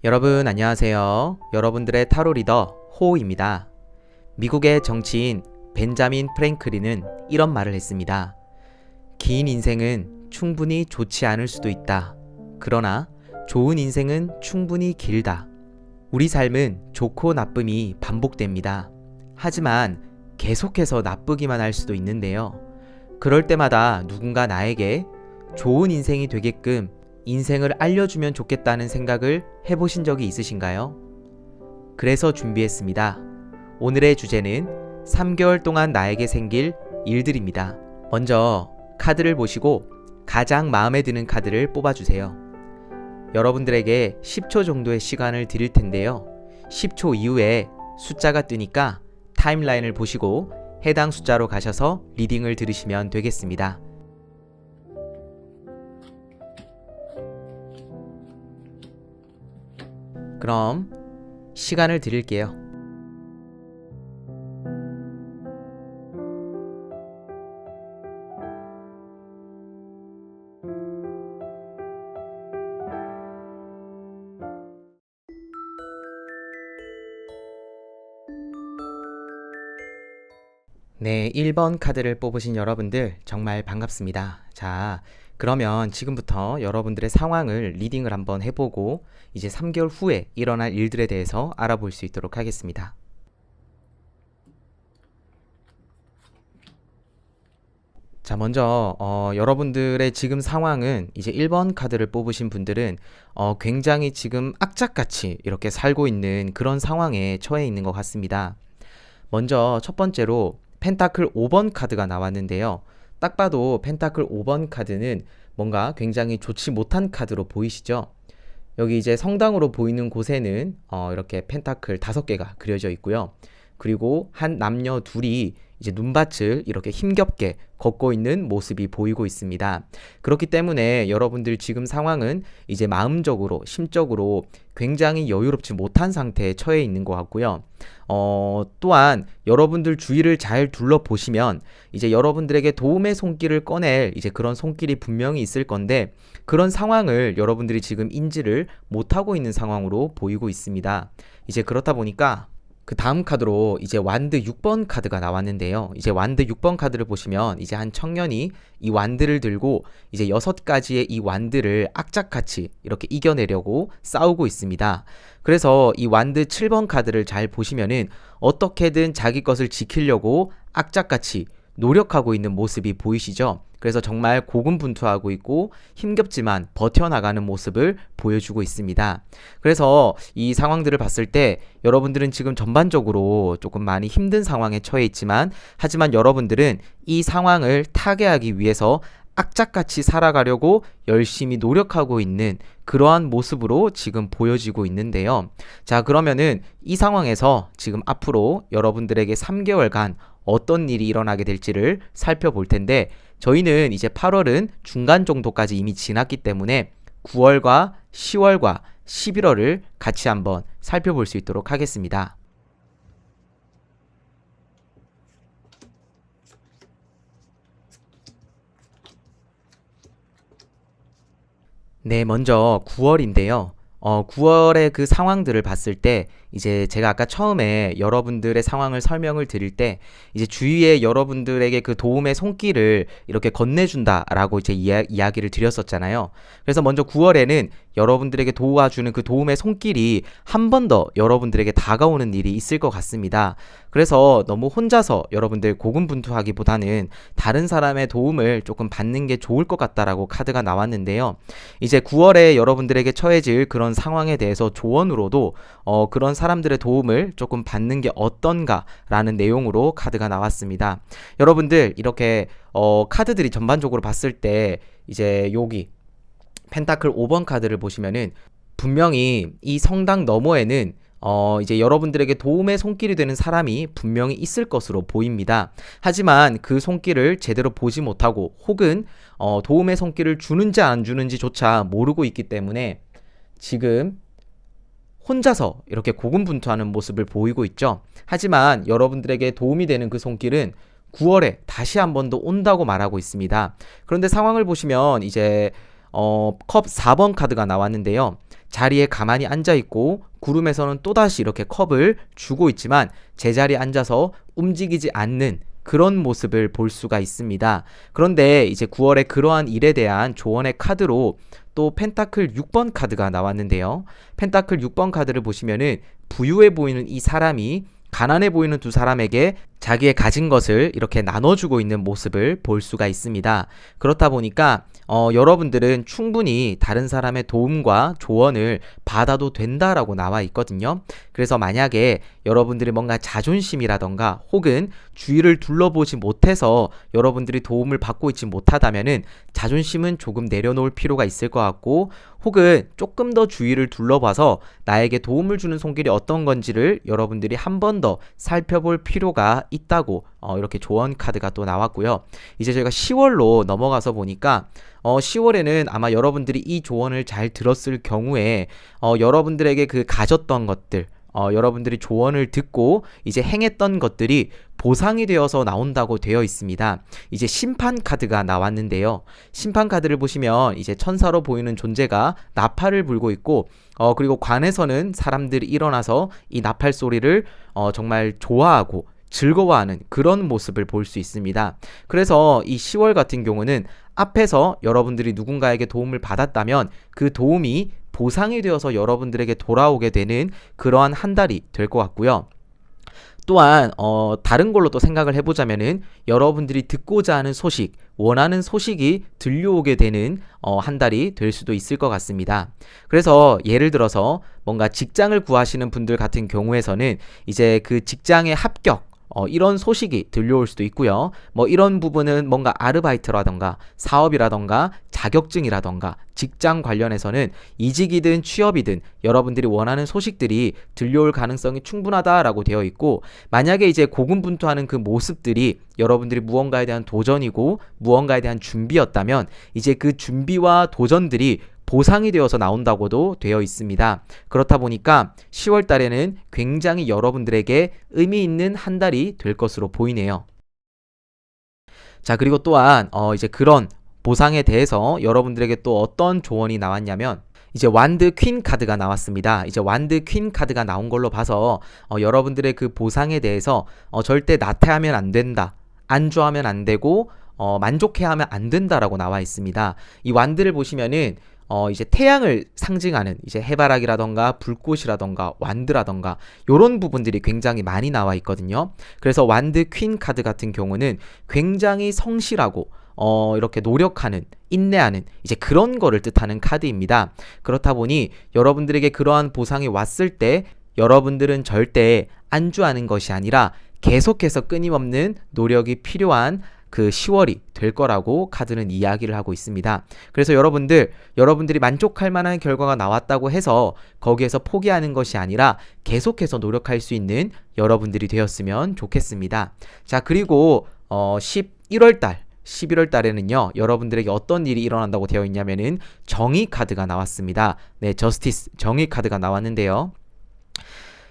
여러분 안녕하세요. 여러분들의 타로 리더 호우입니다. 미국의 정치인 벤자민 프랭클린은 이런 말을 했습니다. 긴 인생은 충분히 좋지 않을 수도 있다. 그러나 좋은 인생은 충분히 길다. 우리 삶은 좋고 나쁨이 반복됩니다. 하지만 계속해서 나쁘기만 할 수도 있는데요. 그럴 때마다 누군가 나에게 좋은 인생이 되게끔 인생을 알려주면 좋겠다는 생각을 해보신 적이 있으신가요? 그래서 준비했습니다. 오늘의 주제는 3개월 동안 나에게 생길 일들입니다. 먼저 카드를 보시고 가장 마음에 드는 카드를 뽑아주세요. 여러분들에게 10초 정도의 시간을 드릴 텐데요. 10초 이후에 숫자가 뜨니까 타임라인을 보시고 해당 숫자로 가셔서 리딩을 들으시면 되겠습니다. 그럼 시간을 드릴게요. 네, 1번 카드를 뽑으신 여러분들 정말 반갑습니다. 자, 그러면 지금부터 여러분들의 상황을 리딩을 한번 해보고 이제 3개월 후에 일어날 일들에 대해서 알아볼 수 있도록 하겠습니다. 자, 먼저 여러분들의 지금 상황은 이제 1번 카드를 뽑으신 분들은 굉장히 지금 악착같이 이렇게 살고 있는 그런 상황에 처해 있는 것 같습니다. 먼저 첫 번째로 펜타클 5번 카드가 나왔는데요. 딱 봐도 펜타클 5번 카드는 뭔가 굉장히 좋지 못한 카드로 보이시죠? 여기 이제 성당으로 보이는 곳에는 이렇게 펜타클 5개가 그려져 있고요. 그리고 한 남녀 둘이 이제 눈밭을 이렇게 힘겹게 걷고 있는 모습이 보이고 있습니다. 그렇기 때문에 여러분들 지금 상황은 이제 마음적으로, 심적으로 굉장히 여유롭지 못한 상태에 처해 있는 것 같고요. 또한 여러분들 주위를 잘 둘러보시면 이제 여러분들에게 도움의 손길을 꺼낼 이제 그런 손길이 분명히 있을 건데 그런 상황을 여러분들이 지금 인지를 못하고 있는 상황으로 보이고 있습니다. 이제 그렇다 보니까 그 다음 카드로 이제 완드 6번 카드가 나왔는데요. 이제 완드 6번 카드를 보시면 이제 한 청년이 이 완드를 들고 이제 6가지의 이 완드를 악착같이 이렇게 이겨내려고 싸우고 있습니다. 그래서 이 완드 7번 카드를 잘 보시면은 어떻게든 자기 것을 지키려고 악착같이 노력하고 있는 모습이 보이시죠? 그래서 정말 고군분투하고 있고 힘겹지만 버텨나가는 모습을 보여주고 있습니다. 그래서 이 상황들을 봤을 때 여러분들은 지금 전반적으로 조금 많이 힘든 상황에 처해 있지만 하지만 여러분들은 이 상황을 타개하기 위해서 악착같이 살아가려고 열심히 노력하고 있는 그러한 모습으로 지금 보여지고 있는데요. 자, 그러면은 이 상황에서 지금 앞으로 여러분들에게 3개월간 어떤 일이 일어나게 될지를 살펴볼 텐데 저희는 이제 8월은 중간 정도까지 이미 지났기 때문에 9월과 10월과 11월을 같이 한번 살펴볼 수 있도록 하겠습니다. 네, 먼저 9월인데요. 9월의 그 상황들을 봤을 때 이제 제가 아까 처음에 여러분들의 상황을 설명을 드릴 때 이제 주위에 여러분들에게 그 도움의 손길을 이렇게 건네준다라고 이제 이야기를 드렸었잖아요. 그래서 먼저 9월에는 여러분들에게 도와주는 그 도움의 손길이 한 번 더 여러분들에게 다가오는 일이 있을 것 같습니다. 그래서 너무 혼자서 여러분들 고군분투하기보다는 다른 사람의 도움을 조금 받는 게 좋을 것 같다라고 카드가 나왔는데요. 이제 9월에 여러분들에게 처해질 그런 상황에 대해서 조언으로도 그런 사람들의 도움을 조금 받는 게 어떤가라는 내용으로 카드가 나왔습니다. 여러분들 이렇게 카드들이 전반적으로 봤을 때 이제 여기 펜타클 5번 카드를 보시면은 분명히 이 성당 너머에는 이제 여러분들에게 도움의 손길이 되는 사람이 분명히 있을 것으로 보입니다. 하지만 그 손길을 제대로 보지 못하고 혹은 도움의 손길을 주는지 안 주는지조차 모르고 있기 때문에 지금 혼자서 이렇게 고군분투하는 모습을 보이고 있죠. 하지만 여러분들에게 도움이 되는 그 손길은 9월에 다시 한 번 더 온다고 말하고 있습니다. 그런데 상황을 보시면 이제 컵 4번 카드가 나왔는데요. 자리에 가만히 앉아있고 구름에서는 또다시 이렇게 컵을 주고 있지만 제자리에 앉아서 움직이지 않는 그런 모습을 볼 수가 있습니다. 그런데 이제 9월에 그러한 일에 대한 조언의 카드로 또 펜타클 6번 카드가 나왔는데요. 펜타클 6번 카드를 보시면은 부유해 보이는 이 사람이 가난해 보이는 두 사람에게 자기의 가진 것을 이렇게 나눠주고 있는 모습을 볼 수가 있습니다. 그렇다 보니까 여러분들은 충분히 다른 사람의 도움과 조언을 받아도 된다라고 나와 있거든요. 그래서 만약에 여러분들이 뭔가 자존심이라던가 혹은 주위를 둘러보지 못해서 여러분들이 도움을 받고 있지 못하다면은 자존심은 조금 내려놓을 필요가 있을 것 같고, 혹은 조금 더 주위를 둘러봐서 나에게 도움을 주는 손길이 어떤 건지를 여러분들이 한 번 더 살펴볼 필요가 있다고 이렇게 조언 카드가 또 나왔고요. 이제 저희가 10월로 넘어가서 보니까 10월에는 아마 여러분들이 이 조언을 잘 들었을 경우에 여러분들에게 그 가졌던 것들, 여러분들이 조언을 듣고 이제 행했던 것들이 보상이 되어서 나온다고 되어 있습니다. 이제 심판 카드가 나왔는데요. 심판 카드를 보시면 이제 천사로 보이는 존재가 나팔을 불고 있고, 그리고 관에서는 사람들이 일어나서 이 나팔 소리를 정말 좋아하고 즐거워하는 그런 모습을 볼 수 있습니다. 그래서 이 10월 같은 경우는 앞에서 여러분들이 누군가에게 도움을 받았다면 그 도움이 보상이 되어서 여러분들에게 돌아오게 되는 그러한 한 달이 될 것 같고요. 또한 다른 걸로 또 생각을 해보자면은 여러분들이 듣고자 하는 소식, 원하는 소식이 들려오게 되는 한 달이 될 수도 있을 것 같습니다. 그래서 예를 들어서 뭔가 직장을 구하시는 분들 같은 경우에서는 이제 그 직장의 합격, 이런 소식이 들려올 수도 있고요. 뭐 이런 부분은 뭔가 아르바이트라던가 사업이라던가 자격증이라던가 직장 관련해서는 이직이든 취업이든 여러분들이 원하는 소식들이 들려올 가능성이 충분하다라고 되어 있고, 만약에 이제 고군분투하는 그 모습들이 여러분들이 무언가에 대한 도전이고 무언가에 대한 준비였다면 이제 그 준비와 도전들이 보상이 되어서 나온다고도 되어 있습니다. 그렇다 보니까 10월 달에는 굉장히 여러분들에게 의미 있는 한 달이 될 것으로 보이네요. 자, 그리고 또한 이제 그런 보상에 대해서 여러분들에게 또 어떤 조언이 나왔냐면, 이제 완드 퀸 카드가 나왔습니다. 이제 완드 퀸 카드가 나온 걸로 봐서 여러분들의 그 보상에 대해서 절대 나태하면 안 된다, 안주하면 안 되고 만족해하면 안 된다라고 나와 있습니다. 이 완드를 보시면은 이제 태양을 상징하는 이제 해바라기라던가 불꽃이라던가 완드라던가 요런 부분들이 굉장히 많이 나와 있거든요. 그래서 완드 퀸 카드 같은 경우는 굉장히 성실하고 이렇게 노력하는, 인내하는 이제 그런 거를 뜻하는 카드입니다. 그렇다 보니 여러분들에게 그러한 보상이 왔을 때 여러분들은 절대 안주하는 것이 아니라 계속해서 끊임없는 노력이 필요한 그 10월이 될 거라고 카드는 이야기를 하고 있습니다. 그래서 여러분들이 만족할 만한 결과가 나왔다고 해서 거기에서 포기하는 것이 아니라 계속해서 노력할 수 있는 여러분들이 되었으면 좋겠습니다. 자, 그리고 11월 달에는요, 여러분들에게 어떤 일이 일어난다고 되어 있냐면은 정의 카드가 나왔습니다. 네, 저스티스 정의 카드가 나왔는데요.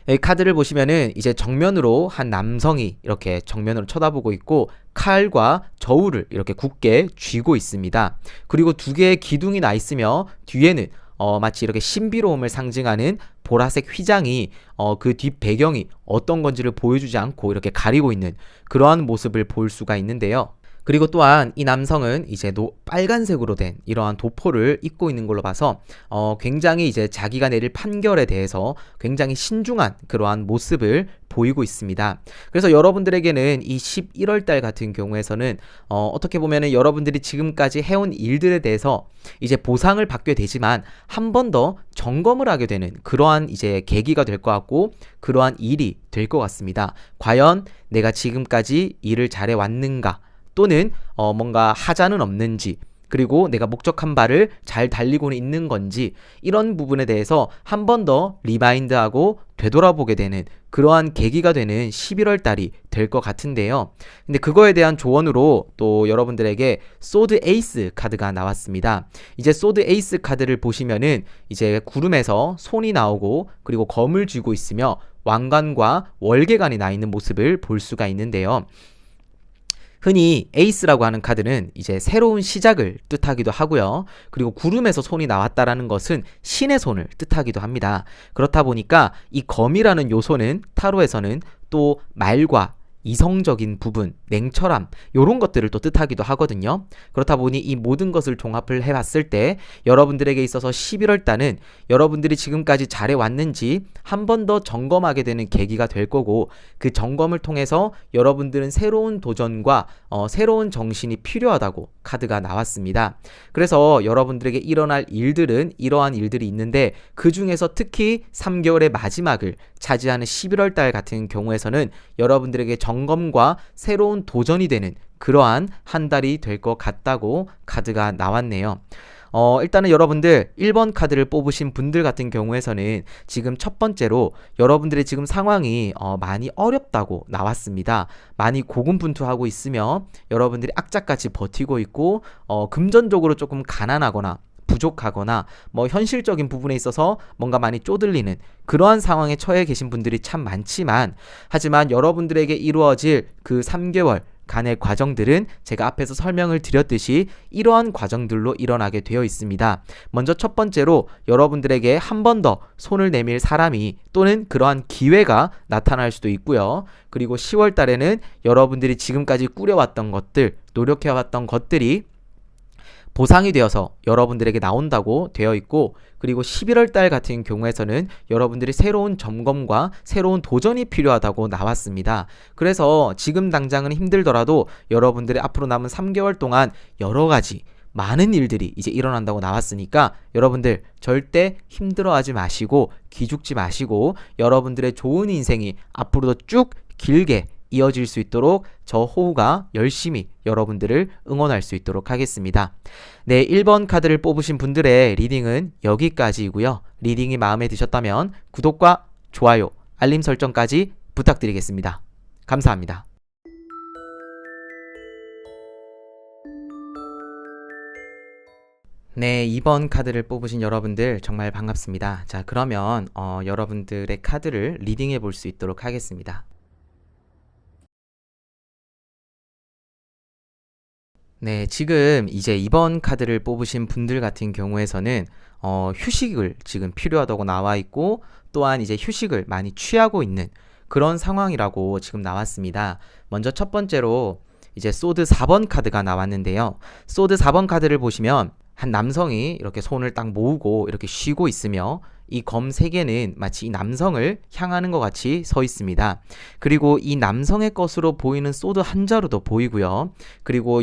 이 카드를 보시면은 이제 정면으로 한 남성이 이렇게 정면으로 쳐다보고 있고 칼과 저울을 이렇게 굳게 쥐고 있습니다. 그리고 두 개의 기둥이 나 있으며 뒤에는 마치 이렇게 신비로움을 상징하는 보라색 휘장이 그 뒷 배경이 어떤 건지를 보여주지 않고 이렇게 가리고 있는 그러한 모습을 볼 수가 있는데요. 그리고 또한 이 남성은 이제 빨간색으로 된 이러한 도포를 입고 있는 걸로 봐서 굉장히 이제 자기가 내릴 판결에 대해서 굉장히 신중한 그러한 모습을 보이고 있습니다. 그래서 여러분들에게는 이 11월 달 같은 경우에서는 어떻게 보면은 여러분들이 지금까지 해온 일들에 대해서 이제 보상을 받게 되지만 한 번 더 점검을 하게 되는 그러한 이제 계기가 될 것 같고, 그러한 일이 될 것 같습니다. 과연 내가 지금까지 일을 잘해 왔는가, 또는 뭔가 하자는 없는지, 그리고 내가 목적한 바를 잘 달리고는 있는 건지, 이런 부분에 대해서 한 번 더 리마인드하고 되돌아보게 되는 그러한 계기가 되는 11월 달이 될 것 같은데요. 근데 그거에 대한 조언으로 또 여러분들에게 소드 에이스 카드가 나왔습니다. 이제 소드 에이스 카드를 보시면은 이제 구름에서 손이 나오고 그리고 검을 쥐고 있으며 왕관과 월계관이 나 있는 모습을 볼 수가 있는데요. 흔히 에이스라고 하는 카드는 이제 새로운 시작을 뜻하기도 하고요. 그리고 구름에서 손이 나왔다라는 것은 신의 손을 뜻하기도 합니다. 그렇다 보니까 이 검이라는 요소는 타로에서는 또 말과 이성적인 부분, 냉철함 이런 것들을 또 뜻하기도 하거든요. 그렇다 보니 이 모든 것을 종합을 해봤을 때 여러분들에게 있어서 11월 달은 여러분들이 지금까지 잘해왔는지 한 번 더 점검하게 되는 계기가 될 거고, 그 점검을 통해서 여러분들은 새로운 도전과 새로운 정신이 필요하다고 카드가 나왔습니다. 그래서 여러분들에게 일어날 일들은 이러한 일들이 있는데, 그 중에서 특히 3개월의 마지막을 차지하는 11월 달 같은 경우에서는 여러분들에게 점검과 새로운 도전이 되는 그러한 한 달이 될 것 같다고 카드가 나왔네요. 일단은 여러분들 1번 카드를 뽑으신 분들 같은 경우에서는 지금 첫 번째로 여러분들의 지금 상황이 많이 어렵다고 나왔습니다. 많이 고군분투하고 있으며 여러분들이 악착같이 버티고 있고 금전적으로 조금 가난하거나 부족하거나 뭐 현실적인 부분에 있어서 뭔가 많이 쪼들리는 그러한 상황에 처해 계신 분들이 참 많지만, 하지만 여러분들에게 이루어질 그 3개월 간의 과정들은 제가 앞에서 설명을 드렸듯이 이러한 과정들로 일어나게 되어 있습니다. 먼저 첫 번째로 여러분들에게 한 번 더 손을 내밀 사람이 또는 그러한 기회가 나타날 수도 있고요. 그리고 10월 달에는 여러분들이 지금까지 꾸려왔던 것들, 노력해왔던 것들이 보상이 되어서 여러분들에게 나온다고 되어 있고, 그리고 11월 달 같은 경우에서는 여러분들이 새로운 점검과 새로운 도전이 필요하다고 나왔습니다. 그래서 지금 당장은 힘들더라도 여러분들의 앞으로 남은 3개월 동안 여러 가지 많은 일들이 이제 일어난다고 나왔으니까 여러분들 절대 힘들어하지 마시고 기죽지 마시고 여러분들의 좋은 인생이 앞으로도 쭉 길게 이어질 수 있도록 저 호우가 열심히 여러분들을 응원할 수 있도록 하겠습니다. 네, 1번 카드를 뽑으신 분들의 리딩은 여기까지이고요. 리딩이 마음에 드셨다면 구독과 좋아요, 알림 설정까지 부탁드리겠습니다. 감사합니다. 네, 2번 카드를 뽑으신 여러분들 정말 반갑습니다. 자, 그러면 여러분들의 카드를 리딩해 볼 수 있도록 하겠습니다. 네, 지금 이제 2번 카드를 뽑으신 분들 같은 경우에서는 휴식을 지금 필요하다고 나와 있고, 또한 이제 휴식을 많이 취하고 있는 그런 상황이라고 지금 나왔습니다. 먼저 첫 번째로 이제 소드 4번 카드가 나왔는데요. 소드 4번 카드를 보시면 한 남성이 이렇게 손을 딱 모으고 이렇게 쉬고 있으며, 이 검 3개는 마치 이 남성을 향하는 것 같이 서 있습니다. 그리고 이 남성의 것으로 보이는 소드 한 자루도 보이고요. 그리고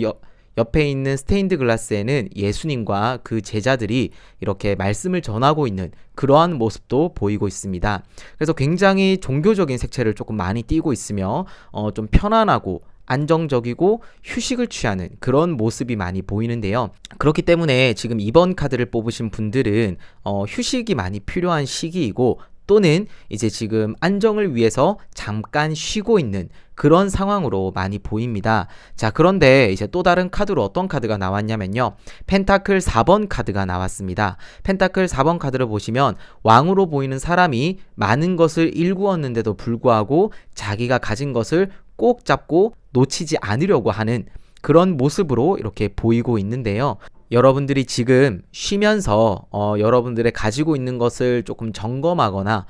옆에 있는 스테인드 글라스에는 예수님과 그 제자들이 이렇게 말씀을 전하고 있는 그러한 모습도 보이고 있습니다. 그래서 굉장히 종교적인 색채를 조금 많이 띠고 있으며 좀 편안하고 안정적이고 휴식을 취하는 그런 모습이 많이 보이는데요. 그렇기 때문에 지금 2번 카드를 뽑으신 분들은 휴식이 많이 필요한 시기이고, 또는 이제 지금 안정을 위해서 잠깐 쉬고 있는 그런 상황으로 많이 보입니다. 자, 그런데 이제 또 다른 카드로 어떤 카드가 나왔냐면요. 펜타클 4번 카드가 나왔습니다. 펜타클 4번 카드를 보시면 왕으로 보이는 사람이 많은 것을 일구었는데도 불구하고 자기가 가진 것을 꼭 잡고 놓치지 않으려고 하는 그런 모습으로 이렇게 보이고 있는데요. 여러분들이 지금 쉬면서 여러분들의 가지고 있는 것을 조금 점검하거나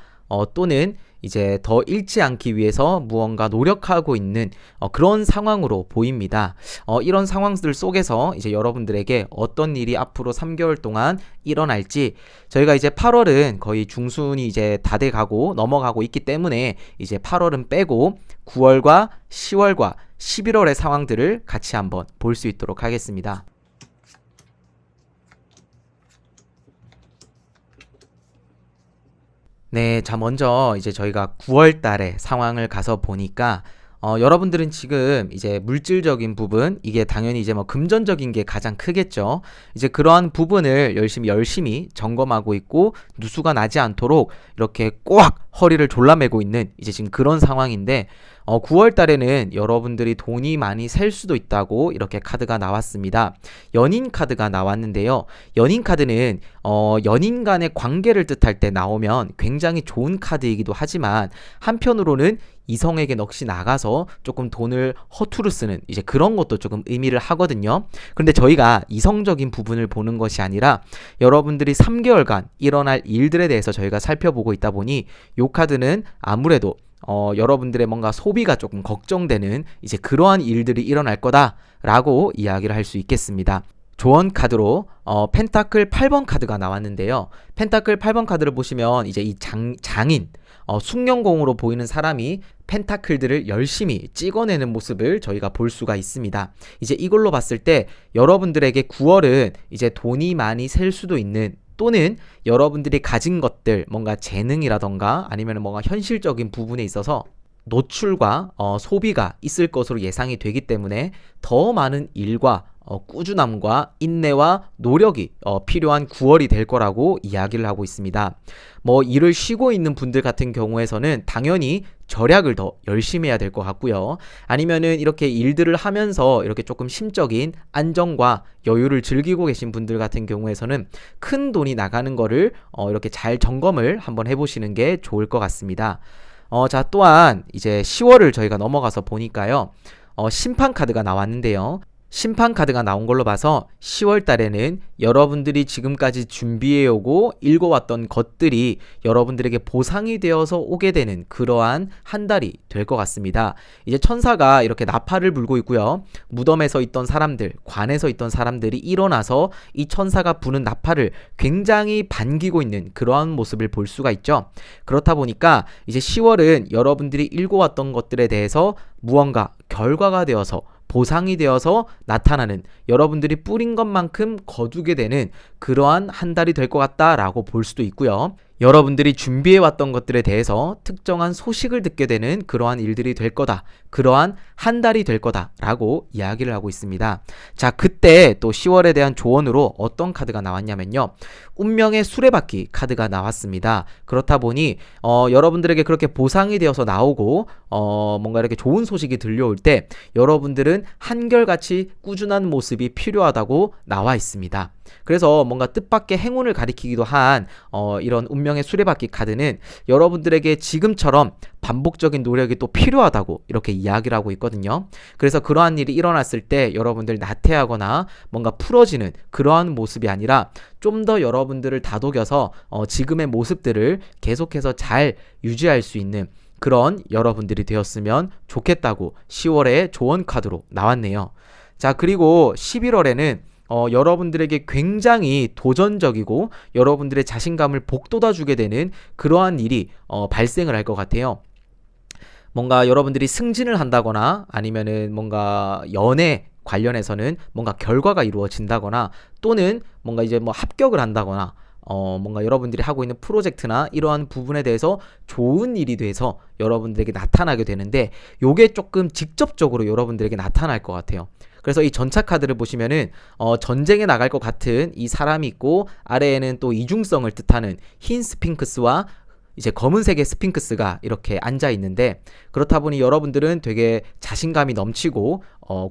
또는 이제 더 잃지 않기 위해서 무언가 노력하고 있는 그런 상황으로 보입니다. 이런 상황들 속에서 이제 여러분들에게 어떤 일이 앞으로 3개월 동안 일어날지, 저희가 이제 8월은 거의 중순이 이제 다 돼가고 넘어가고 있기 때문에 이제 8월은 빼고 9월과 10월과 11월의 상황들을 같이 한번 볼 수 있도록 하겠습니다. 네, 자, 먼저 이제 저희가 9월 달에 상황을 가서 보니까 여러분들은 지금 이제 물질적인 부분, 이게 당연히 이제 뭐 금전적인 게 가장 크겠죠. 이제 그러한 부분을 열심히 점검하고 있고, 누수가 나지 않도록 이렇게 꽉 허리를 졸라매고 있는 이제 지금 그런 상황인데 9월 달에는 여러분들이 돈이 많이 셀 수도 있다고 이렇게 카드가 나왔습니다. 연인 카드가 나왔는데요. 연인 카드는 연인 간의 관계를 뜻할 때 나오면 굉장히 좋은 카드이기도 하지만 한편으로는 이성에게 넋이 나가서 조금 돈을 허투루 쓰는 이제 그런 것도 조금 의미를 하거든요. 그런데 저희가 이성적인 부분을 보는 것이 아니라 여러분들이 3개월간 일어날 일들에 대해서 저희가 살펴보고 있다 보니 이 카드는 아무래도 여러분들의 뭔가 소비가 조금 걱정되는 이제 그러한 일들이 일어날 거다라고 이야기를 할 수 있겠습니다. 조언 카드로 펜타클 8번 카드가 나왔는데요. 펜타클 8번 카드를 보시면 이제 이 장인 숙련공으로 보이는 사람이 펜타클들을 열심히 찍어내는 모습을 저희가 볼 수가 있습니다. 이제 이걸로 봤을 때 여러분들에게 9월은 이제 돈이 많이 셀 수도 있는 또는 여러분들이 가진 것들 뭔가 재능이라던가 아니면 뭔가 현실적인 부분에 있어서 노출과 소비가 있을 것으로 예상이 되기 때문에 더 많은 일과 꾸준함과 인내와 노력이 필요한 9월이 될 거라고 이야기를 하고 있습니다. 뭐 일을 쉬고 있는 분들 같은 경우에서는 당연히 절약을 더 열심히 해야 될 것 같고요. 아니면은 이렇게 일들을 하면서 이렇게 조금 심적인 안정과 여유를 즐기고 계신 분들 같은 경우에서는 큰 돈이 나가는 거를 이렇게 잘 점검을 한번 해보시는 게 좋을 것 같습니다. 자, 또한 이제 10월을 저희가 넘어가서 보니까요. 심판 카드가 나왔는데요. 심판 카드가 나온 걸로 봐서 10월 달에는 여러분들이 지금까지 준비해오고 읽어왔던 것들이 여러분들에게 보상이 되어서 오게 되는 그러한 한 달이 될 것 같습니다. 이제 천사가 이렇게 나팔을 불고 있고요. 무덤에서 있던 사람들, 관에서 있던 사람들이 일어나서 이 천사가 부는 나팔을 굉장히 반기고 있는 그러한 모습을 볼 수가 있죠. 그렇다 보니까 이제 10월은 여러분들이 읽어왔던 것들에 대해서 무언가 결과가 되어서 보상이 되어서 나타나는 여러분들이 뿌린 것만큼 거두게 되는 그러한 한 달이 될 것 같다라고 볼 수도 있고요. 여러분들이 준비해왔던 것들에 대해서 특정한 소식을 듣게 되는 그러한 일들이 될 거다. 그러한 한 달이 될 거다라고 이야기를 하고 있습니다. 자, 그때 또 10월에 대한 조언으로 어떤 카드가 나왔냐면요. 운명의 수레바퀴 카드가 나왔습니다. 그렇다 보니 여러분들에게 그렇게 보상이 되어서 나오고 뭔가 이렇게 좋은 소식이 들려올 때 여러분들은 한결같이 꾸준한 모습이 필요하다고 나와 있습니다. 그래서 뭔가 뜻밖의 행운을 가리키기도 한 이런 운명의 수레바퀴 카드는 여러분들에게 지금처럼 반복적인 노력이 또 필요하다고 이렇게 이야기를 하고 있거든요. 그래서 그러한 일이 일어났을 때 여러분들 나태하거나 뭔가 풀어지는 그러한 모습이 아니라 좀 더 여러분들을 다독여서 지금의 모습들을 계속해서 잘 유지할 수 있는 그런 여러분들이 되었으면 좋겠다고 10월에 조언 카드로 나왔네요. 자, 그리고 11월에는 여러분들에게 굉장히 도전적이고 여러분들의 자신감을 북돋아주게 되는 그러한 일이 발생을 할 것 같아요. 뭔가 여러분들이 승진을 한다거나 아니면은 뭔가 연애 관련해서는 뭔가 결과가 이루어진다거나 또는 뭔가 이제 뭐 합격을 한다거나 뭔가 여러분들이 하고 있는 프로젝트나 이러한 부분에 대해서 좋은 일이 돼서 여러분들에게 나타나게 되는데 요게 조금 직접적으로 여러분들에게 나타날 것 같아요. 그래서 이 전차 카드를 보시면은 전쟁에 나갈 것 같은 이 사람이 있고 아래에는 또 이중성을 뜻하는 흰 스핑크스와 이제 검은색의 스핑크스가 이렇게 앉아 있는데 그렇다 보니 여러분들은 되게 자신감이 넘치고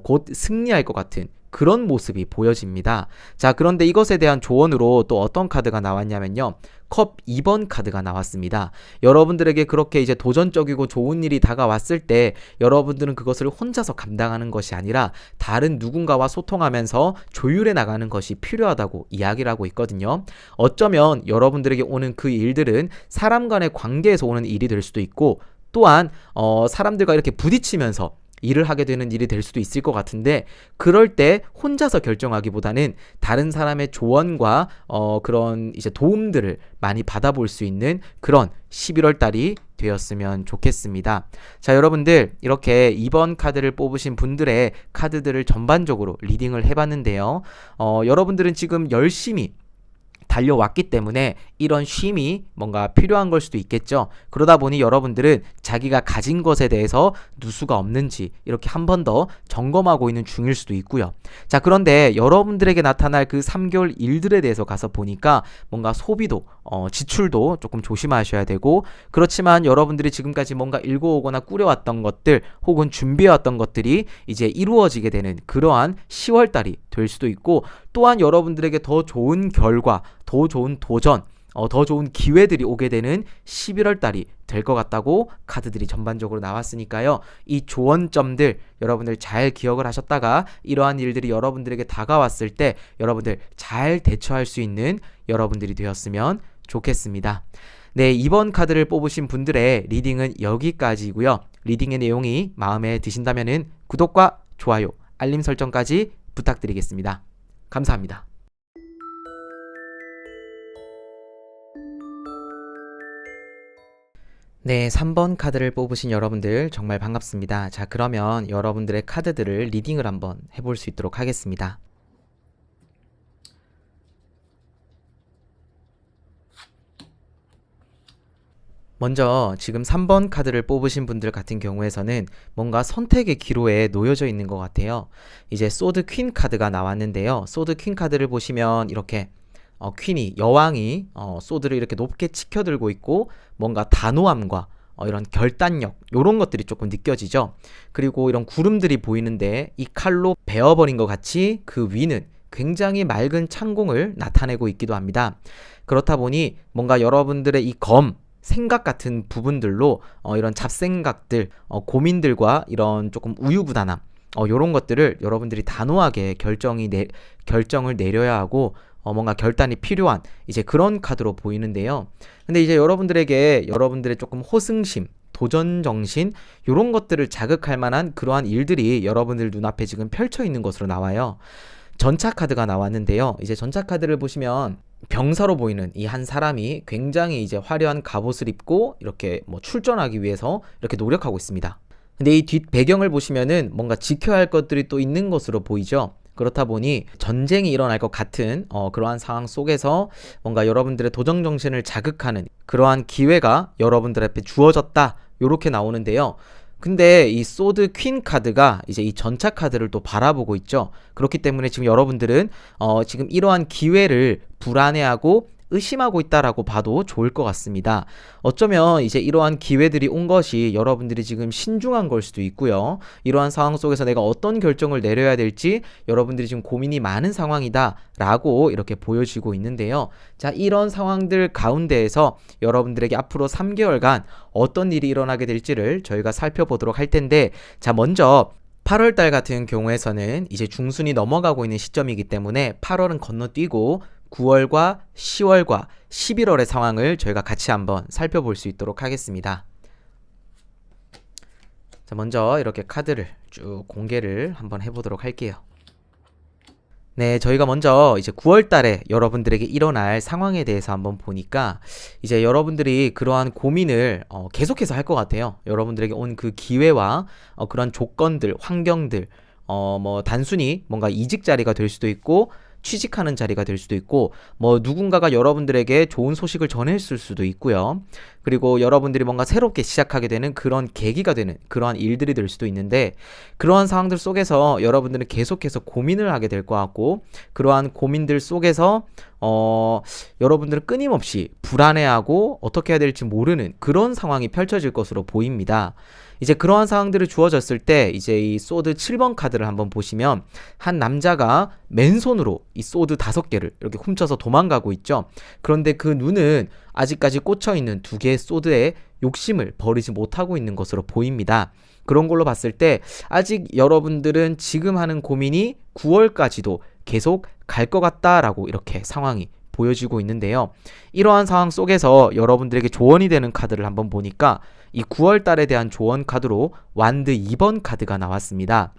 곧 승리할 것 같은 그런 모습이 보여집니다. 자, 그런데 이것에 대한 조언으로 또 어떤 카드가 나왔냐면요. 컵 2번 카드가 나왔습니다. 여러분들에게 그렇게 이제 도전적이고 좋은 일이 다가왔을 때 여러분들은 그것을 혼자서 감당하는 것이 아니라 다른 누군가와 소통하면서 조율해 나가는 것이 필요하다고 이야기를 하고 있거든요. 어쩌면 여러분들에게 오는 그 일들은 사람 간의 관계에서 오는 일이 될 수도 있고 또한 사람들과 이렇게 부딪히면서 일을 하게 되는 일이 될 수도 있을 것 같은데 그럴 때 혼자서 결정하기보다는 다른 사람의 조언과 그런 이제 도움들을 많이 받아볼 수 있는 그런 11월 달이 되었으면 좋겠습니다. 자, 여러분들 이렇게 2번 카드를 뽑으신 분들의 카드들을 전반적으로 리딩을 해봤는데요. 여러분들은 지금 열심히 달려왔기 때문에 이런 쉼이 뭔가 필요한 걸 수도 있겠죠. 그러다 보니 여러분들은 자기가 가진 것에 대해서 누수가 없는지 이렇게 한 번 더 점검하고 있는 중일 수도 있고요. 자, 그런데 여러분들에게 나타날 그 3개월 일들에 대해서 가서 보니까 뭔가 소비도 지출도 조금 조심하셔야 되고, 그렇지만 여러분들이 지금까지 뭔가 일궈오거나 꾸려왔던 것들 혹은 준비해왔던 것들이 이제 이루어지게 되는 그러한 10월달이 될 수도 있고, 또한 여러분들에게 더 좋은 결과, 더 좋은 도전, 더 좋은 기회들이 오게 되는 11월 달이 될 것 같다고 카드들이 전반적으로 나왔으니까요. 이 조언점들 여러분들 잘 기억을 하셨다가 이러한 일들이 여러분들에게 다가왔을 때 여러분들 잘 대처할 수 있는 여러분들이 되었으면 좋겠습니다. 네, 이번 카드를 뽑으신 분들의 리딩은 여기까지고요. 리딩의 내용이 마음에 드신다면 구독과 좋아요, 알림 설정까지 부탁드리겠습니다. 감사합니다. 네, 3번 카드를 뽑으신 여러분들 정말 반갑습니다. 자, 그러면 여러분들의 카드들을 리딩을 한번 해볼 수 있도록 하겠습니다. 먼저 지금 3번 카드를 뽑으신 분들 같은 경우에서는 뭔가 선택의 기로에 놓여져 있는 것 같아요. 이제 소드 퀸 카드가 나왔는데요. 소드 퀸 카드를 보시면 이렇게 퀸이, 여왕이 소드를 이렇게 높게 치켜들고 있고 뭔가 단호함과 이런 결단력, 이런 것들이 조금 느껴지죠. 그리고 이런 구름들이 보이는데 이 칼로 베어버린 것 같이 그 위는 굉장히 맑은 창공을 나타내고 있기도 합니다. 그렇다 보니 뭔가 여러분들의 이 생각 같은 부분들로 이런 잡생각들, 고민들과 이런 조금 우유부단함, 요런 것들을 여러분들이 단호하게 결정을 내려야 하고 뭔가 결단이 필요한 이제 그런 카드로 보이는데요. 근데 이제 여러분들의 조금 호승심, 도전정신, 요런 것들을 자극할 만한 그러한 일들이 여러분들 눈앞에 지금 펼쳐 있는 것으로 나와요. 전차 카드가 나왔는데요. 이제 전차 카드를 보시면 병사로 보이는 이 한 사람이 굉장히 이제 화려한 갑옷을 입고 이렇게 뭐 출전하기 위해서 이렇게 노력하고 있습니다. 근데 이 뒷 배경을 보시면은 뭔가 지켜야 할 것들이 또 있는 것으로 보이죠. 그렇다 보니 전쟁이 일어날 것 같은 그러한 상황 속에서 뭔가 여러분들의 도전 정신을 자극하는 그러한 기회가 여러분들 앞에 주어졌다, 요렇게 나오는데요. 근데 이 소드 퀸 카드가 이제 이 전차 카드를 또 바라보고 있죠. 그렇기 때문에 지금 여러분들은 지금 이러한 기회를 불안해하고 의심하고 있다라고 봐도 좋을 것 같습니다. 어쩌면 이제 이러한 기회들이 온 것이 여러분들이 지금 신중한 걸 수도 있고요. 이러한 상황 속에서 내가 어떤 결정을 내려야 될지 여러분들이 지금 고민이 많은 상황이다 라고 이렇게 보여지고 있는데요. 자, 이런 상황들 가운데에서 여러분들에게 앞으로 3개월간 어떤 일이 일어나게 될지를 저희가 살펴보도록 할 텐데, 자, 먼저 8월달 같은 경우에서는 이제 중순이 넘어가고 있는 시점이기 때문에 8월은 건너뛰고 9월과 10월과 11월의 상황을 저희가 같이 한번 살펴볼 수 있도록 하겠습니다. 자, 먼저 이렇게 카드를 쭉 공개를 한번 해보도록 할게요. 네, 저희가 먼저 이제 9월 달에 여러분들에게 일어날 상황에 대해서 한번 보니까 이제 여러분들이 그러한 고민을 계속해서 할 것 같아요. 여러분들에게 온 그 기회와 그런 조건들, 환경들, 뭐 단순히 뭔가 이직 자리가 될 수도 있고 취직하는 자리가 될 수도 있고, 뭐 누군가가 여러분들에게 좋은 소식을 전했을 수도 있고요. 그리고 여러분들이 뭔가 새롭게 시작하게 되는 그런 계기가 되는 그러한 일들이 될 수도 있는데, 그러한 상황들 속에서 여러분들은 계속해서 고민을 하게 될 것 같고, 그러한 고민들 속에서 여러분들은 끊임없이 불안해하고 어떻게 해야 될지 모르는 그런 상황이 펼쳐질 것으로 보입니다. 이제 그러한 상황들이 주어졌을 때 이제 이 소드 7번 카드를 한번 보시면 한 남자가 맨손으로 이 소드 5개를 이렇게 훔쳐서 도망가고 있죠. 그런데 그 눈은 아직까지 꽂혀있는 2개의 소드에 욕심을 버리지 못하고 있는 것으로 보입니다. 그런 걸로 봤을 때 아직 여러분들은 지금 하는 고민이 9월까지도 계속 갈 것 같다라고 이렇게 상황이 보여지고 있는데요. 이러한 상황 속에서 여러분들에게 조언이 되는 카드를 한번 보니까 이 9월 달에 대한 조언 카드로 완드 2번 카드가 나왔습니다.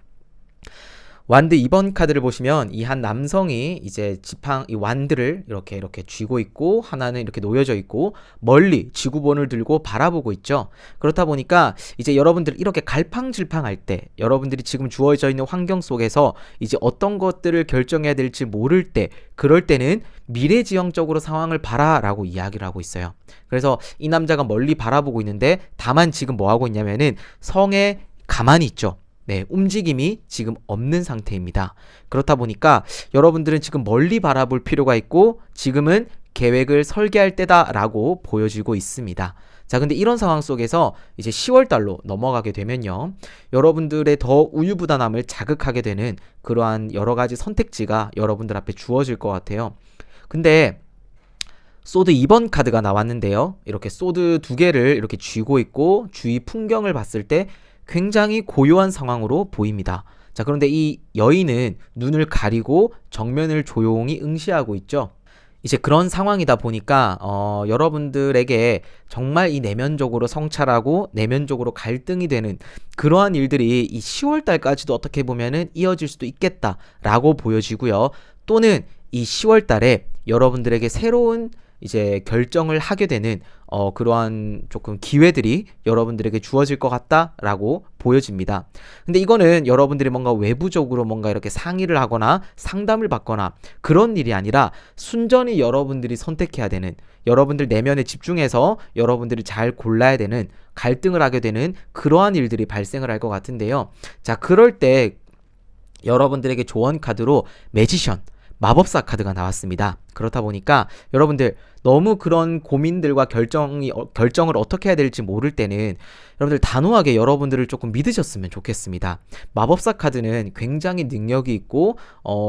완드 2번 카드를 보시면 이 한 남성이 이제 지팡 이 완드를 이렇게 쥐고 있고 하나는 이렇게 놓여져 있고 멀리 지구본을 들고 바라보고 있죠. 그렇다 보니까 이제 여러분들 이렇게 갈팡질팡할 때 여러분들이 지금 주어져 있는 환경 속에서 이제 어떤 것들을 결정해야 될지 모를 때 그럴 때는 미래지향적으로 상황을 봐라라고 이야기를 하고 있어요. 그래서 이 남자가 멀리 바라보고 있는데 다만 지금 뭐 하고 있냐면은 성에 가만히 있죠. 네, 움직임이 지금 없는 상태입니다. 그렇다 보니까 여러분들은 지금 멀리 바라볼 필요가 있고 지금은 계획을 설계할 때다라고 보여지고 있습니다. 자, 근데 이런 상황 속에서 이제 10월 달로 넘어가게 되면요. 여러분들의 더 우유부단함을 자극하게 되는 그러한 여러 가지 선택지가 여러분들 앞에 주어질 것 같아요. 근데 소드 2번 카드가 나왔는데요. 이렇게 소드 두 개를 이렇게 쥐고 있고 주위 풍경을 봤을 때 굉장히 고요한 상황으로 보입니다. 자, 그런데 이 여인은 눈을 가리고 정면을 조용히 응시하고 있죠. 이제 그런 상황이다 보니까 여러분들에게 정말 이 내면적으로 성찰하고 내면적으로 갈등이 되는 그러한 일들이 이 10월 달까지도 어떻게 보면은 이어질 수도 있겠다라고 보여지고요. 또는 이 10월 달에 여러분들에게 새로운 이제 결정을 하게 되는 그러한 조금 기회들이 여러분들에게 주어질 것 같다라고 보여집니다. 근데 이거는 여러분들이 뭔가 외부적으로 뭔가 이렇게 상의를 하거나 상담을 받거나 그런 일이 아니라 순전히 여러분들이 선택해야 되는, 여러분들 내면에 집중해서 여러분들이 잘 골라야 되는, 갈등을 하게 되는 그러한 일들이 발생을 할 것 같은데요. 자, 그럴 때 여러분들에게 조언 카드로 매지션, 마법사 카드가 나왔습니다. 그렇다 보니까 여러분들 너무 그런 고민들과 결정을 어떻게 해야 될지 모를 때는 여러분들 단호하게 여러분들을 조금 믿으셨으면 좋겠습니다. 마법사 카드는 굉장히 능력이 있고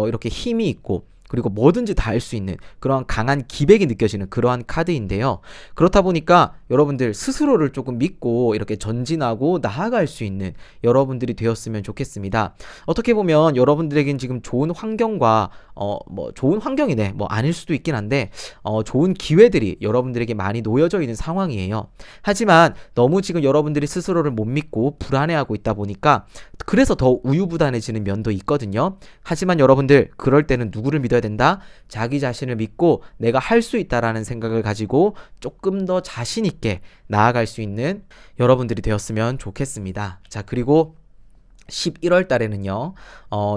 이렇게 힘이 있고 그리고 뭐든지 다 할 수 있는 그러한 강한 기백이 느껴지는 그러한 카드인데요. 그렇다 보니까 여러분들 스스로를 조금 믿고 이렇게 전진하고 나아갈 수 있는 여러분들이 되었으면 좋겠습니다. 어떻게 보면 여러분들에겐 지금 좋은 환경과 뭐 좋은 환경이네 뭐 아닐 수도 있긴 한데 좋은 기회들이 여러분들에게 많이 놓여져 있는 상황이에요. 하지만 너무 지금 여러분들이 스스로를 못 믿고 불안해하고 있다 보니까 그래서 더 우유부단해지는 면도 있거든요. 하지만 여러분들 그럴 때는 누구를 믿어야 된다? 자기 자신을 믿고 내가 할 수 있다라는 생각을 가지고 조금 더 자신 있게 나아갈 수 있는 여러분들이 되었으면 좋겠습니다. 자, 그리고 11월 달에는요,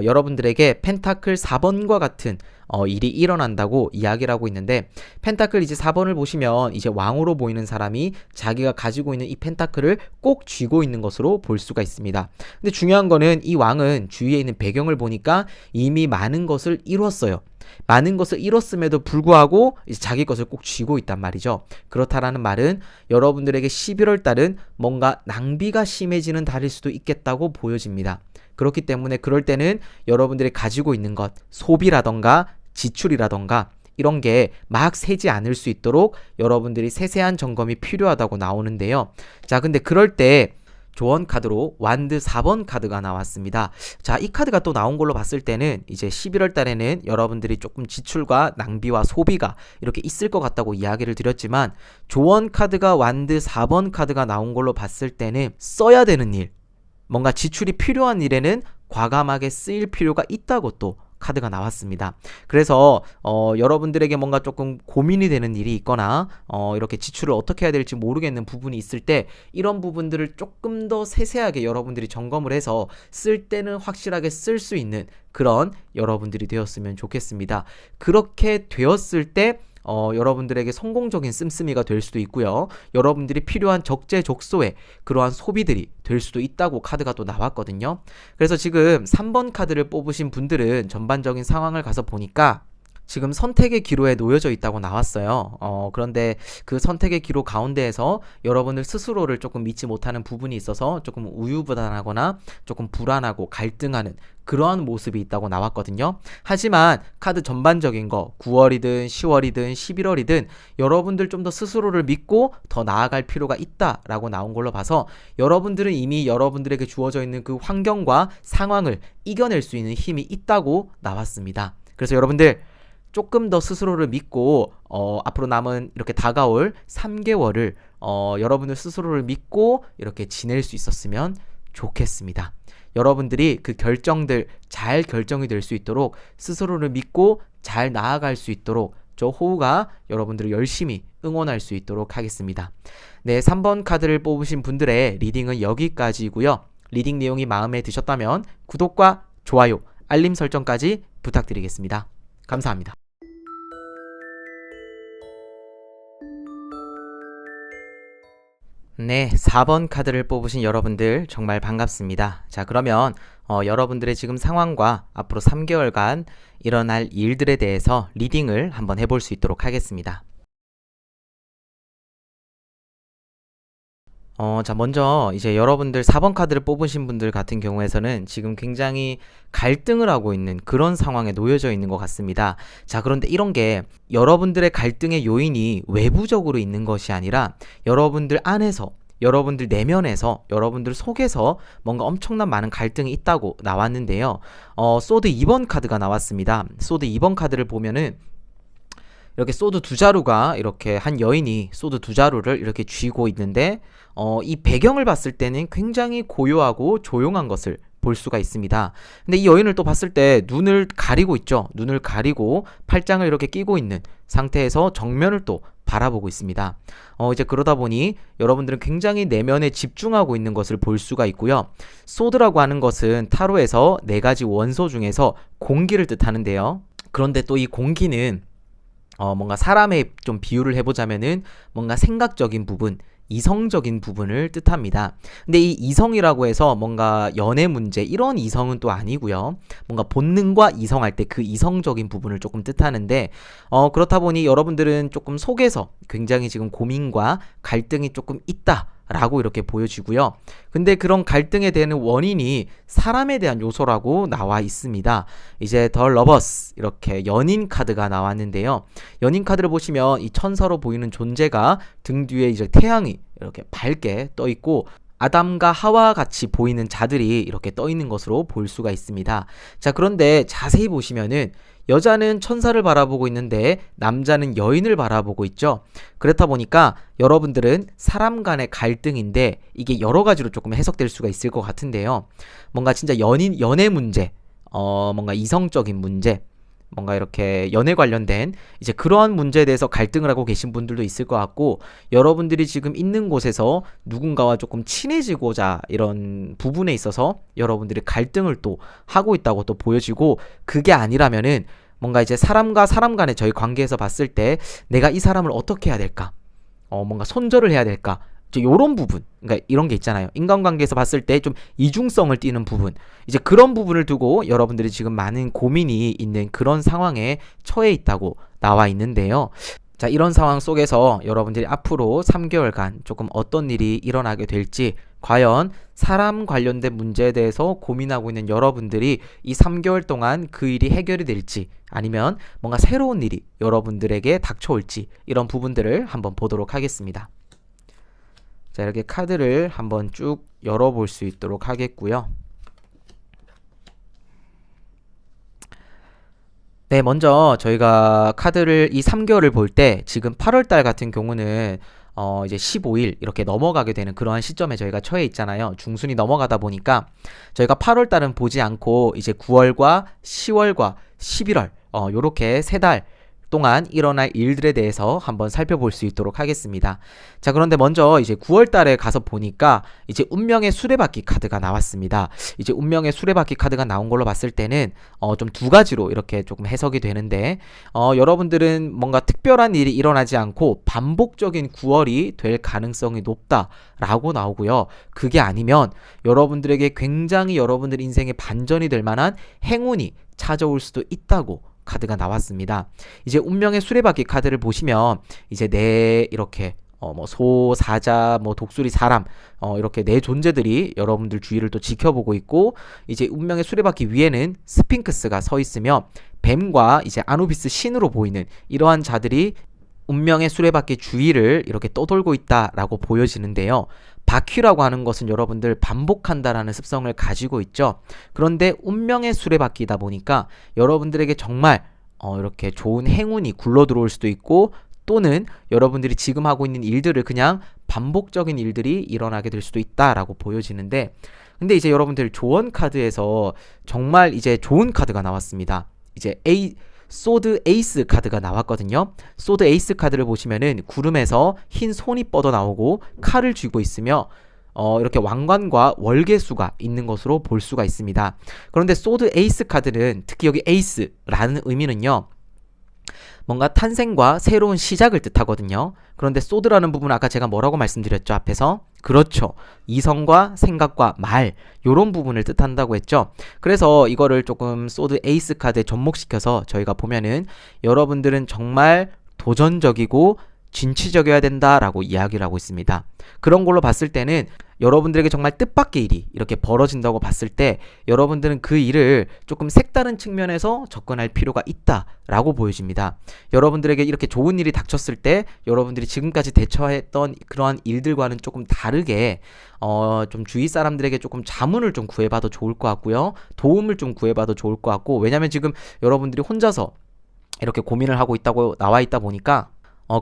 여러분들에게 펜타클 4번과 같은 일이 일어난다고 이야기를 하고 있는데, 펜타클 이제 4번을 보시면 이제 왕으로 보이는 사람이 자기가 가지고 있는 이 펜타클을 꼭 쥐고 있는 것으로 볼 수가 있습니다. 근데 중요한 거는 이 왕은 주위에 있는 배경을 보니까 이미 많은 것을 이뤘어요. 많은 것을 이뤘음에도 불구하고 이제 자기 것을 꼭 쥐고 있단 말이죠. 그렇다라는 말은 여러분들에게 11월 달은 뭔가 낭비가 심해지는 달일 수도 있겠다고 보여집니다. 그렇기 때문에 그럴 때는 여러분들이 가지고 있는 것, 소비라던가 지출이라던가 이런 게 막 새지 않을 수 있도록 여러분들이 세세한 점검이 필요하다고 나오는데요. 자, 근데 그럴 때 조언 카드로 완드 4번 카드가 나왔습니다. 자, 이 카드가 또 나온 걸로 봤을 때는 이제 11월 달에는 여러분들이 조금 지출과 낭비와 소비가 이렇게 있을 것 같다고 이야기를 드렸지만 조언 카드가 완드 4번 카드가 나온 걸로 봤을 때는 써야 되는 일, 뭔가 지출이 필요한 일에는 과감하게 쓰일 필요가 있다고 또 카드가 나왔습니다. 그래서 여러분들에게 뭔가 조금 고민이 되는 일이 있거나 이렇게 지출을 어떻게 해야 될지 모르겠는 부분이 있을 때 이런 부분들을 조금 더 세세하게 여러분들이 점검을 해서 쓸 때는 확실하게 쓸 수 있는 그런 여러분들이 되었으면 좋겠습니다. 그렇게 되었을 때 여러분들에게 성공적인 씀씀이가 될 수도 있고요. 여러분들이 필요한 적재적소의 그러한 소비들이 될 수도 있다고 카드가 또 나왔거든요. 그래서 지금 3번 카드를 뽑으신 분들은 전반적인 상황을 가서 보니까 지금 선택의 기로에 놓여져 있다고 나왔어요. 그런데 그 선택의 기로 가운데에서 여러분들 스스로를 조금 믿지 못하는 부분이 있어서 조금 우유부단하거나 조금 불안하고 갈등하는 그러한 모습이 있다고 나왔거든요. 하지만 카드 전반적인 거 9월이든 10월이든 11월이든 여러분들 좀 더 스스로를 믿고 더 나아갈 필요가 있다라고 나온 걸로 봐서 여러분들은 이미 여러분들에게 주어져 있는 그 환경과 상황을 이겨낼 수 있는 힘이 있다고 나왔습니다. 그래서 여러분들 조금 더 스스로를 믿고 앞으로 남은 이렇게 다가올 3개월을 여러분들 스스로를 믿고 이렇게 지낼 수 있었으면 좋겠습니다. 여러분들이 그 결정들 잘 결정이 될 수 있도록 스스로를 믿고 잘 나아갈 수 있도록 저 호우가 여러분들을 열심히 응원할 수 있도록 하겠습니다. 네, 3번 카드를 뽑으신 분들의 리딩은 여기까지고요. 리딩 내용이 마음에 드셨다면 구독과 좋아요, 알림 설정까지 부탁드리겠습니다. 감사합니다. 네, 4번 카드를 뽑으신 여러분들 정말 반갑습니다. 자, 그러면 여러분들의 지금 상황과 앞으로 3개월간 일어날 일들에 대해서 리딩을 한번 해볼 수 있도록 하겠습니다. 자, 먼저 이제 여러분들 4번 카드를 뽑으신 분들 같은 경우에서는 지금 굉장히 갈등을 하고 있는 그런 상황에 놓여져 있는 것 같습니다. 자, 그런데 이런 게 여러분들의 갈등의 요인이 외부적으로 있는 것이 아니라 여러분들 안에서, 여러분들 내면에서, 여러분들 속에서 뭔가 엄청난 많은 갈등이 있다고 나왔는데요. 소드 2번 카드가 나왔습니다. 소드 2번 카드를 보면은 이렇게 소드 두 자루가 이렇게 한 여인이 소드 두 자루를 이렇게 쥐고 있는데 이 배경을 봤을 때는 굉장히 고요하고 조용한 것을 볼 수가 있습니다. 근데 이 여인을 또 봤을 때 눈을 가리고 있죠. 눈을 가리고 팔짱을 이렇게 끼고 있는 상태에서 정면을 또 바라보고 있습니다. 이제 그러다 보니 여러분들은 굉장히 내면에 집중하고 있는 것을 볼 수가 있고요. 소드라고 하는 것은 타로에서 4가지 원소 중에서 공기를 뜻하는데요. 그런데 또 이 공기는 뭔가 사람의 좀 비유를 해보자면은 뭔가 생각적인 부분, 이성적인 부분을 뜻합니다. 근데 이 이성이라고 해서 뭔가 연애 문제 이런 이성은 또 아니고요. 뭔가 본능과 이성할 때 그 이성적인 부분을 조금 뜻하는데 그렇다 보니 여러분들은 조금 속에서 굉장히 지금 고민과 갈등이 조금 있다 라고 이렇게 보여지고요. 근데 그런 갈등에 대한 원인이 사람에 대한 요소라고 나와 있습니다. 이제 더 러버스 이렇게 연인 카드가 나왔는데요. 연인 카드를 보시면 이 천사로 보이는 존재가 등 뒤에 이제 태양이 이렇게 밝게 떠 있고 아담과 하와 같이 보이는 자들이 이렇게 떠 있는 것으로 볼 수가 있습니다. 자, 그런데 자세히 보시면은 여자는 천사를 바라보고 있는데 남자는 여인을 바라보고 있죠. 그렇다 보니까 여러분들은 사람 간의 갈등인데 이게 여러 가지로 조금 해석될 수가 있을 것 같은데요. 뭔가 진짜 연애 문제, 뭔가 이성적인 문제, 뭔가 이렇게 연애 관련된 이제 그러한 문제에 대해서 갈등을 하고 계신 분들도 있을 것 같고, 여러분들이 지금 있는 곳에서 누군가와 조금 친해지고자 이런 부분에 있어서 여러분들이 갈등을 또 하고 있다고 또 보여지고, 그게 아니라면은 뭔가 이제 사람과 사람 간의 저희 관계에서 봤을 때 내가 이 사람을 어떻게 해야 될까, 뭔가 손절을 해야 될까, 요런 부분, 그러니까 이런 게 있잖아요. 인간관계에서 봤을 때 좀 이중성을 띠는 부분, 이제 그런 부분을 두고 여러분들이 지금 많은 고민이 있는 그런 상황에 처해 있다고 나와 있는데요. 자, 이런 상황 속에서 여러분들이 앞으로 3개월간 조금 어떤 일이 일어나게 될지, 과연 사람 관련된 문제에 대해서 고민하고 있는 여러분들이 이 3개월 동안 그 일이 해결이 될지, 아니면 뭔가 새로운 일이 여러분들에게 닥쳐올지, 이런 부분들을 한번 보도록 하겠습니다. 자, 이렇게 카드를 한번 쭉 열어볼 수 있도록 하겠고요. 네, 먼저 저희가 카드를 이 3개월을 볼 때 지금 8월달 같은 경우는 이제 15일 이렇게 넘어가게 되는 그러한 시점에 저희가 처해 있잖아요. 중순이 넘어가다 보니까 저희가 8월달은 보지 않고 이제 9월과 10월과 11월 요렇게 3달 동안 일어날 일들에 대해서 한번 살펴볼 수 있도록 하겠습니다. 자, 그런데 먼저 이제 9월 달에 가서 보니까 이제 운명의 수레바퀴 카드가 나왔습니다. 이제 운명의 수레바퀴 카드가 나온 걸로 봤을 때는 좀 2가지로 이렇게 조금 해석이 되는데, 여러분들은 뭔가 특별한 일이 일어나지 않고 반복적인 9월이 될 가능성이 높다라고 나오고요. 그게 아니면 여러분들에게 굉장히 여러분들 인생에 반전이 될 만한 행운이 찾아올 수도 있다고 카드가 나왔습니다. 이제 운명의 수레바퀴 카드를 보시면 이제 이렇게 뭐 소, 사자, 뭐 독수리, 사람 이렇게 4존재들이 여러분들 주위를 또 지켜보고 있고, 이제 운명의 수레바퀴 위에는 스핑크스가 서 있으며 뱀과 이제 아누비스 신으로 보이는 이러한 자들이 운명의 수레바퀴 주위를 이렇게 떠돌고 있다라고 보여지는데요. 바퀴라고 하는 것은 여러분들 반복한다라는 습성을 가지고 있죠. 그런데 운명의 수레바퀴다 보니까 여러분들에게 정말 이렇게 좋은 행운이 굴러 들어올 수도 있고, 또는 여러분들이 지금 하고 있는 일들을 그냥 반복적인 일들이 일어나게 될 수도 있다라고 보여지는데, 근데 이제 여러분들 조언 카드에서 정말 이제 좋은 카드가 나왔습니다. 이제 소드 에이스 카드가 나왔거든요. 소드 에이스 카드를 보시면은 구름에서 흰 손이 뻗어 나오고 칼을 쥐고 있으며 이렇게 왕관과 월계수가 있는 것으로 볼 수가 있습니다. 그런데 소드 에이스 카드는 특히 여기 에이스라는 의미는요, 뭔가 탄생과 새로운 시작을 뜻하거든요. 그런데 소드라는 부분은 아까 제가 뭐라고 말씀드렸죠, 앞에서? 그렇죠. 이성과 생각과 말, 요런 부분을 뜻한다고 했죠. 그래서 이거를 조금 소드 에이스 카드에 접목시켜서 저희가 보면은 여러분들은 정말 도전적이고 진취적이어야 된다라고 이야기를 하고 있습니다. 그런 걸로 봤을 때는 여러분들에게 정말 뜻밖의 일이 이렇게 벌어진다고 봤을 때 여러분들은 그 일을 조금 색다른 측면에서 접근할 필요가 있다라고 보여집니다. 여러분들에게 이렇게 좋은 일이 닥쳤을 때 여러분들이 지금까지 대처했던 그러한 일들과는 조금 다르게 좀 주위 사람들에게 조금 자문을 좀 구해봐도 좋을 것 같고요. 도움을 좀 구해봐도 좋을 것 같고, 왜냐면 지금 여러분들이 혼자서 이렇게 고민을 하고 있다고 나와 있다 보니까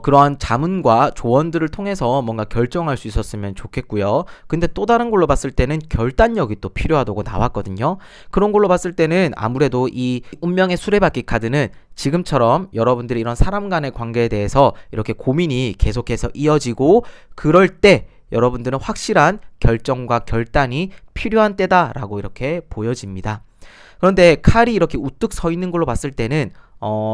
그러한 자문과 조언들을 통해서 뭔가 결정할 수 있었으면 좋겠고요. 근데 또 다른 걸로 봤을 때는 결단력이 또 필요하다고 나왔거든요. 그런 걸로 봤을 때는 아무래도 이 운명의 수레바퀴 카드는 지금처럼 여러분들이 이런 사람 간의 관계에 대해서 이렇게 고민이 계속해서 이어지고 그럴 때 여러분들은 확실한 결정과 결단이 필요한 때다라고 이렇게 보여집니다. 그런데 칼이 이렇게 우뚝 서 있는 걸로 봤을 때는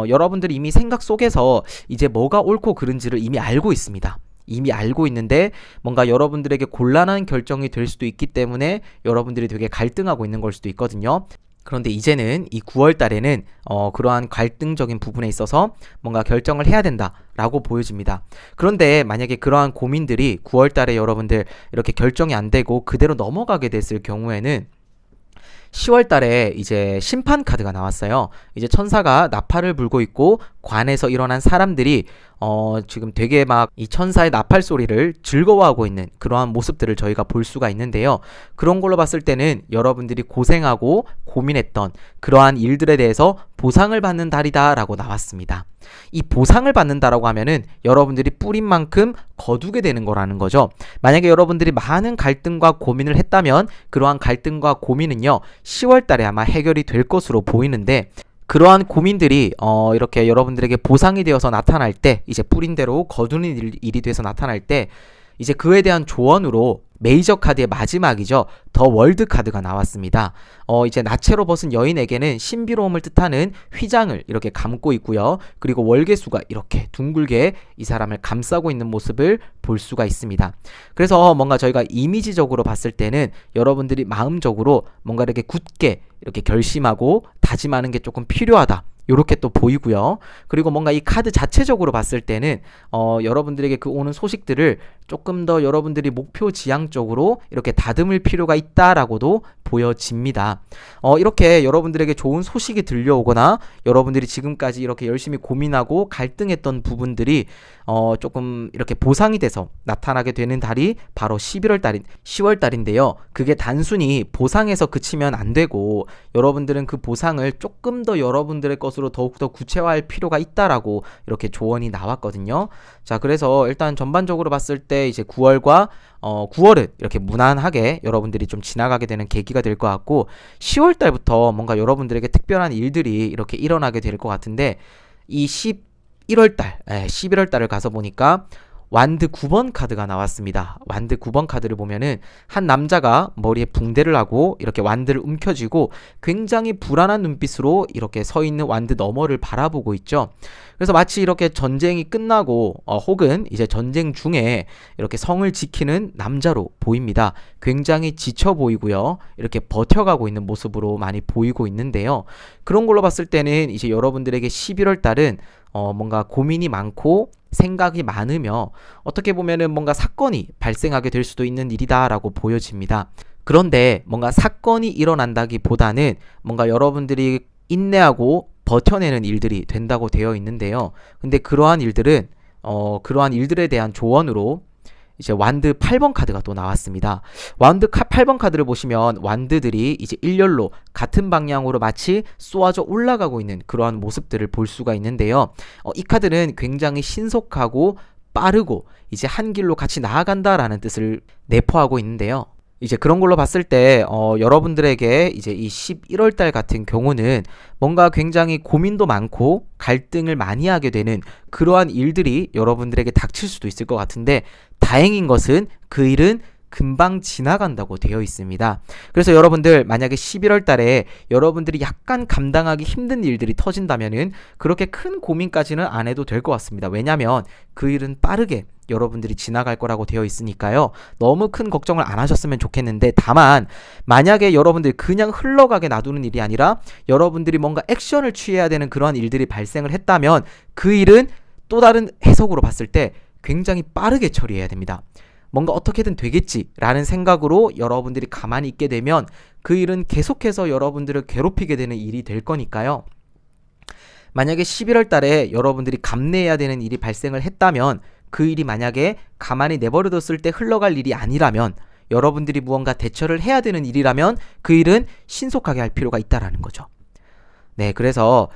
여러분들이 이미 생각 속에서 이제 뭐가 옳고 그른지를 이미 알고 있습니다. 이미 알고 있는데 뭔가 여러분들에게 곤란한 결정이 될 수도 있기 때문에 여러분들이 되게 갈등하고 있는 걸 수도 있거든요. 그런데 이제는 이 9월 달에는 그러한 갈등적인 부분에 있어서 뭔가 결정을 해야 된다라고 보여집니다. 그런데 만약에 그러한 고민들이 9월 달에 여러분들 이렇게 결정이 안 되고 그대로 넘어가게 됐을 경우에는 10월 달에 이제 심판 카드가 나왔어요. 이제 천사가 나팔을 불고 있고 관에서 일어난 사람들이 지금 되게 막 이 천사의 나팔 소리를 즐거워하고 있는 그러한 모습들을 저희가 볼 수가 있는데요. 그런 걸로 봤을 때는 여러분들이 고생하고 고민했던 그러한 일들에 대해서 보상을 받는 달이다라고 나왔습니다. 이 보상을 받는다라고 하면은 여러분들이 뿌린 만큼 거두게 되는 거라는 거죠. 만약에 여러분들이 많은 갈등과 고민을 했다면 그러한 갈등과 고민은요 10월 달에 아마 해결이 될 것으로 보이는데, 그러한 고민들이 이렇게 여러분들에게 보상이 되어서 나타날 때, 이제 뿌린 대로 거두는 일이 돼서 나타날 때 이제 그에 대한 조언으로 메이저 카드의 마지막이죠. 더 월드 카드가 나왔습니다. 이제 나체로 벗은 여인에게는 신비로움을 뜻하는 휘장을 이렇게 감고 있고요. 그리고 월계수가 이렇게 둥글게 이 사람을 감싸고 있는 모습을 볼 수가 있습니다. 그래서 뭔가 저희가 이미지적으로 봤을 때는 여러분들이 마음적으로 뭔가 이렇게 굳게 이렇게 결심하고 다짐하는 게 조금 필요하다, 요렇게 또 보이고요. 그리고 뭔가 이 카드 자체적으로 봤을 때는 여러분들에게 그 오는 소식들을 조금 더 여러분들이 목표 지향적으로 이렇게 다듬을 필요가 있다라고도 보여집니다. 이렇게 여러분들에게 좋은 소식이 들려오거나 여러분들이 지금까지 이렇게 열심히 고민하고 갈등했던 부분들이 조금 이렇게 보상이 돼서 나타나게 되는 달이 바로 10월 달인데요. 그게 단순히 보상에서 그치면 안 되고 여러분들은 그 보상을 조금 더 여러분들의 것으로 더욱더 구체화할 필요가 있다라고 이렇게 조언이 나왔거든요. 자, 그래서 일단 전반적으로 봤을 때 이제 9월은 이렇게 무난하게 여러분들이 좀 지나가게 되는 계기가 될 것 같고, 10월 달부터 뭔가 여러분들에게 특별한 일들이 이렇게 일어나게 될 것 같은데, 이 11월 달을 가서 보니까 완드 9번 카드가 나왔습니다. 완드 9번 카드를 보면은 한 남자가 머리에 붕대를 하고 이렇게 완드를 움켜쥐고 굉장히 불안한 눈빛으로 이렇게 서 있는 완드 너머를 바라보고 있죠. 그래서 마치 이렇게 전쟁이 끝나고 혹은 이제 전쟁 중에 이렇게 성을 지키는 남자로 보입니다. 굉장히 지쳐 보이고요. 이렇게 버텨가고 있는 모습으로 많이 보이고 있는데요. 그런 걸로 봤을 때는 이제 여러분들에게 11월 달은 뭔가 고민이 많고 생각이 많으며 어떻게 보면은 뭔가 사건이 발생하게 될 수도 있는 일이다라고 보여집니다. 그런데 뭔가 사건이 일어난다기보다는 뭔가 여러분들이 인내하고 버텨내는 일들이 된다고 되어 있는데요. 근데 그러한 일들에 대한 조언으로 이제 완드 8번 카드가 또 나왔습니다. 완드 8번 카드를 보시면 완드들이 이제 일렬로 같은 방향으로 마치 쏘아져 올라가고 있는 그러한 모습들을 볼 수가 있는데요. 이 카드는 굉장히 신속하고 빠르고 이제 한 길로 같이 나아간다라는 뜻을 내포하고 있는데요. 이제 그런 걸로 봤을 때 여러분들에게 이제 이 11월 달 같은 경우는 뭔가 굉장히 고민도 많고 갈등을 많이 하게 되는 그러한 일들이 여러분들에게 닥칠 수도 있을 것 같은데, 다행인 것은 그 일은 금방 지나간다고 되어 있습니다. 그래서 여러분들 만약에 11월 달에 여러분들이 약간 감당하기 힘든 일들이 터진다면은 그렇게 큰 고민까지는 안 해도 될 것 같습니다. 왜냐면 그 일은 빠르게 여러분들이 지나갈 거라고 되어 있으니까요. 너무 큰 걱정을 안 하셨으면 좋겠는데, 다만 만약에 여러분들이 그냥 흘러가게 놔두는 일이 아니라 여러분들이 뭔가 액션을 취해야 되는 그러한 일들이 발생을 했다면 그 일은 또 다른 해석으로 봤을 때 굉장히 빠르게 처리해야 됩니다. 뭔가 어떻게든 되겠지라는 생각으로 여러분들이 가만히 있게 되면 그 일은 계속해서 여러분들을 괴롭히게 되는 일이 될 거니까요. 만약에 11월 달에 여러분들이 감내해야 되는 일이 발생을 했다면, 그 일이 만약에 가만히 내버려뒀을 때 흘러갈 일이 아니라면, 여러분들이 무언가 대처를 해야 되는 일이라면 그 일은 신속하게 할 필요가 있다라는 거죠. 네, 그래서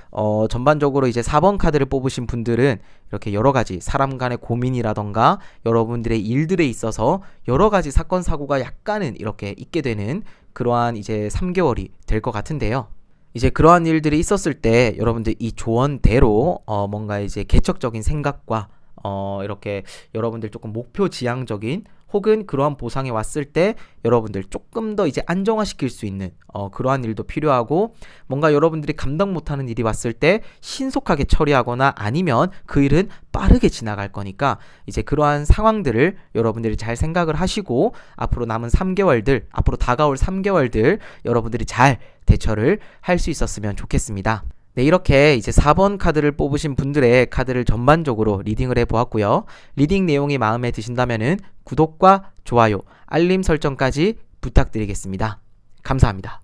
전반적으로 이제 4번 카드를 뽑으신 분들은 이렇게 여러 가지 사람 간의 고민이라던가 여러분들의 일들에 있어서 여러 가지 사건 사고가 약간은 이렇게 있게 되는 그러한 이제 3개월이 될 것 같은데요. 이제 그러한 일들이 있었을 때 여러분들 이 조언대로 뭔가 이제 개척적인 생각과 이렇게 여러분들 조금 목표 지향적인 혹은 그러한 보상이 왔을 때 여러분들 조금 더 이제 안정화시킬 수 있는 그러한 일도 필요하고, 뭔가 여러분들이 감당 못하는 일이 왔을 때 신속하게 처리하거나 아니면 그 일은 빠르게 지나갈 거니까 이제 그러한 상황들을 여러분들이 잘 생각을 하시고 앞으로 남은 3개월들, 앞으로 다가올 3개월들 여러분들이 잘 대처를 할 수 있었으면 좋겠습니다. 네, 이렇게 이제 4번 카드를 뽑으신 분들의 카드를 전반적으로 리딩을 해보았고요. 리딩 내용이 마음에 드신다면은 구독과 좋아요, 알림 설정까지 부탁드리겠습니다. 감사합니다.